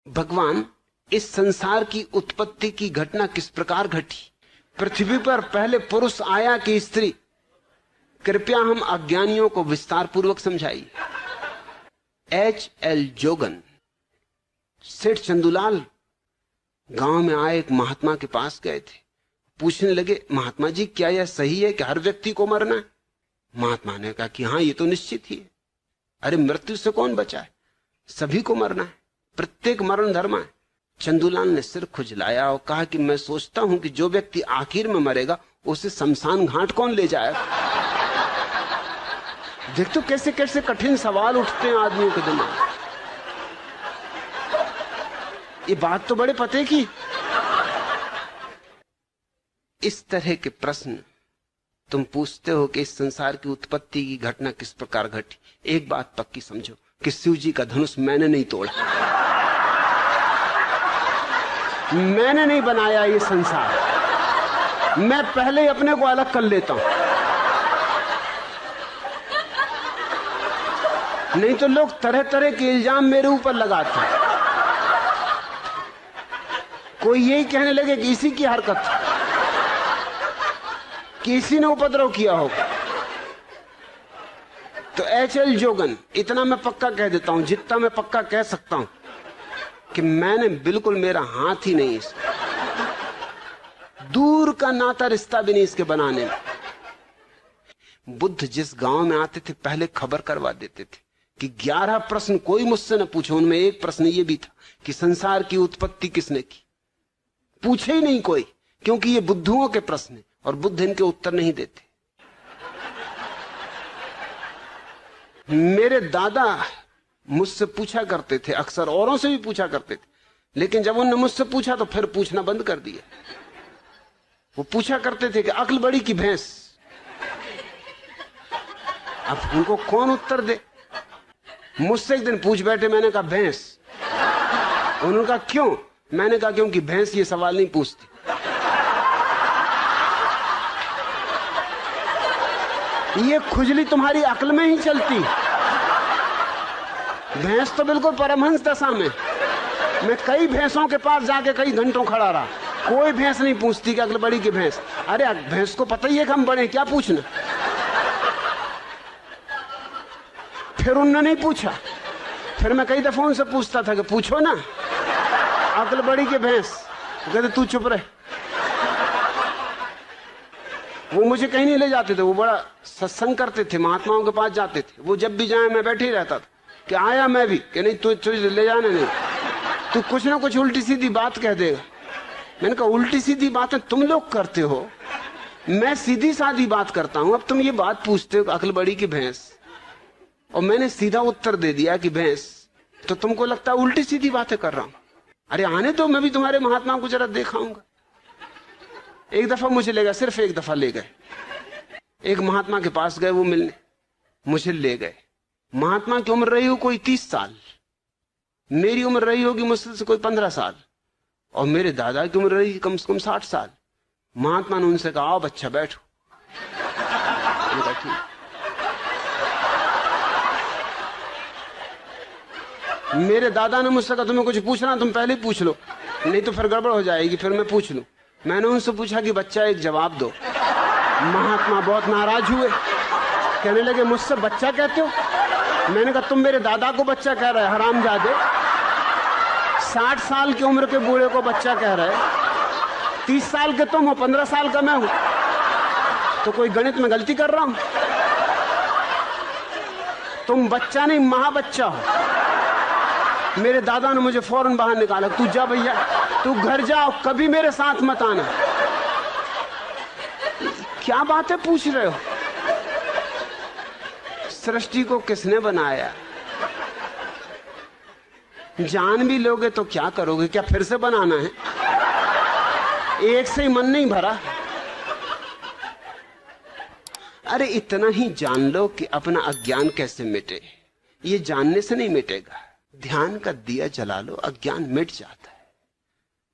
भगवान, इस संसार की उत्पत्ति की घटना किस प्रकार घटी? पृथ्वी पर पहले पुरुष आया कि स्त्री? कृपया हम अज्ञानियों को विस्तार पूर्वक समझाइए। H.L. जोगन, सेठ चंदूलाल गांव में आए एक महात्मा के पास गए थे। पूछने लगे, महात्मा जी क्या यह सही है कि हर व्यक्ति को मरना है? महात्मा ने कहा कि हाँ, ये तो निश्चित ही है। अरे मृत्यु से कौन बचा है? सभी को मरना है, प्रत्येक मरण धर्म है। चंदूलाल ने सिर खुजलाया और कहा कि मैं सोचता हूं कि जो व्यक्ति आखिर में मरेगा उसे शमशान घाट कौन ले जाएगा? देख तो कैसे कैसे कठिन सवाल उठते हैं आदमियों के दिमाग। ये बात तो बड़े पते की। इस तरह के प्रश्न तुम पूछते हो कि इस संसार की उत्पत्ति की घटना किस प्रकार घटी। एक बात पक्की समझो कि शिव जी का धनुष मैंने नहीं तोड़ा, मैंने नहीं बनाया ये संसार। मैं पहले ही अपने को अलग कर लेता हूं, नहीं तो लोग तरह तरह के इल्जाम मेरे ऊपर लगाते हैं। कोई यही कहने लगे कि इसी की हरकत, कि इसी ने उपद्रव किया होगा। तो H.L. जोगन, इतना मैं पक्का कह देता हूं, जितना मैं पक्का कह सकता हूं कि मैंने बिल्कुल, मेरा हाथ ही नहीं इसमें, दूर का नाता रिश्ता भी नहीं इसके बनाने में। बुद्ध जिस गांव में आते थे पहले खबर करवा देते थे कि 11 प्रश्न कोई मुझसे न पूछे। उनमें एक प्रश्न ये भी था कि संसार की उत्पत्ति किसने की? पूछे ही नहीं कोई, क्योंकि ये बुद्धुओं के प्रश्न है और बुद्ध इनके उत्तर नहीं देते। मेरे दादा मुझसे पूछा करते थे, अक्सर औरों से भी पूछा करते थे, लेकिन जब उन्होंने मुझसे पूछा तो फिर पूछना बंद कर दिया। वो पूछा करते थे कि अक्ल बड़ी की भैंस। अब उनको कौन उत्तर दे? मुझसे एक दिन पूछ बैठे, मैंने कहा भैंस। उन्होंने कहा क्यों? मैंने कहा क्योंकि भैंस ये सवाल नहीं पूछती। ये खुजली तुम्हारी अक्ल में ही चलती। भैंस तो बिल्कुल परमहंस दशा में। मैं कई भैंसों के पास जाके कई घंटों खड़ा रहा, कोई भैंस नहीं पूछती कि अक्ल बड़ी की भैंस। अरे भैंस को पता ही है कि हम बड़े, क्या पूछना? फिर उन्होंने नहीं पूछा। फिर मैं कई दफा उनसे पूछता था कि पूछो ना, अक्ल बड़ी के भैंस। कहते तू चुप रहे। वो मुझे कहीं नहीं ले जाते थे, वो बड़ा सत्संग करते थे, महात्माओं के पास जाते थे। वो जब भी जाए मैं बैठे ही रहता था कि आया मैं भी, कि नहीं तू ले जाने नहीं, तू कुछ ना कुछ उल्टी सीधी बात कह देगा। मैंने कहा उल्टी सीधी बातें तुम लोग करते हो, मैं सीधी सादी बात करता हूं। अब तुम ये बात पूछते हो अक्ल बड़ी की भैंस, और मैंने सीधा उत्तर दे दिया कि भैंस, तो तुमको लगता है उल्टी सीधी बातें कर रहा हूं। अरे आने दो, मैं भी तुम्हारे महात्मा को जरा दिखाऊंगा। एक दफा मुझे ले गए, सिर्फ एक दफा ले गए। एक महात्मा के पास गए वो मिलने, मुझे ले गए। महात्मा की उम्र रही हो कोई 30 साल, मेरी उम्र रही होगी मुश्किल से कोई 15 साल, और मेरे दादा की उम्र रही कम से कम 60 साल। महात्मा ने उनसे कहा आओ बच्चा बैठो। ठीक। मेरे दादा ने मुझसे कहा तुम्हें कुछ पूछना तुम पहले ही पूछ लो, नहीं तो फिर गड़बड़ हो जाएगी, फिर मैं पूछ लूं। मैंने उनसे पूछा कि बच्चा एक जवाब दो। महात्मा बहुत नाराज हुए, कहने लगे मुझसे बच्चा कहते हो? मैंने कहा तुम मेरे दादा को बच्चा कह रहे हरामजादे, 60 साल की उम्र के बूढ़े को बच्चा कह रहे, 30 साल के तुम हो, 15 साल का मैं हूं, तो कोई गणित में गलती कर रहा हूं? तुम बच्चा नहीं महाबच्चा हो। मेरे दादा ने मुझे फौरन बाहर निकाला, तू जा भैया, तू घर जाओ, कभी मेरे साथ मत आना। क्या बातें पूछ रहे हो? सृष्टि को किसने बनाया? जान भी लोगे तो क्या करोगे? क्या फिर से बनाना है? एक से ही मन नहीं भरा। अरे इतना ही जान लो कि अपना अज्ञान कैसे मिटे। ये जानने से नहीं मिटेगा, ध्यान का दिया जला लो, अज्ञान मिट जाता है।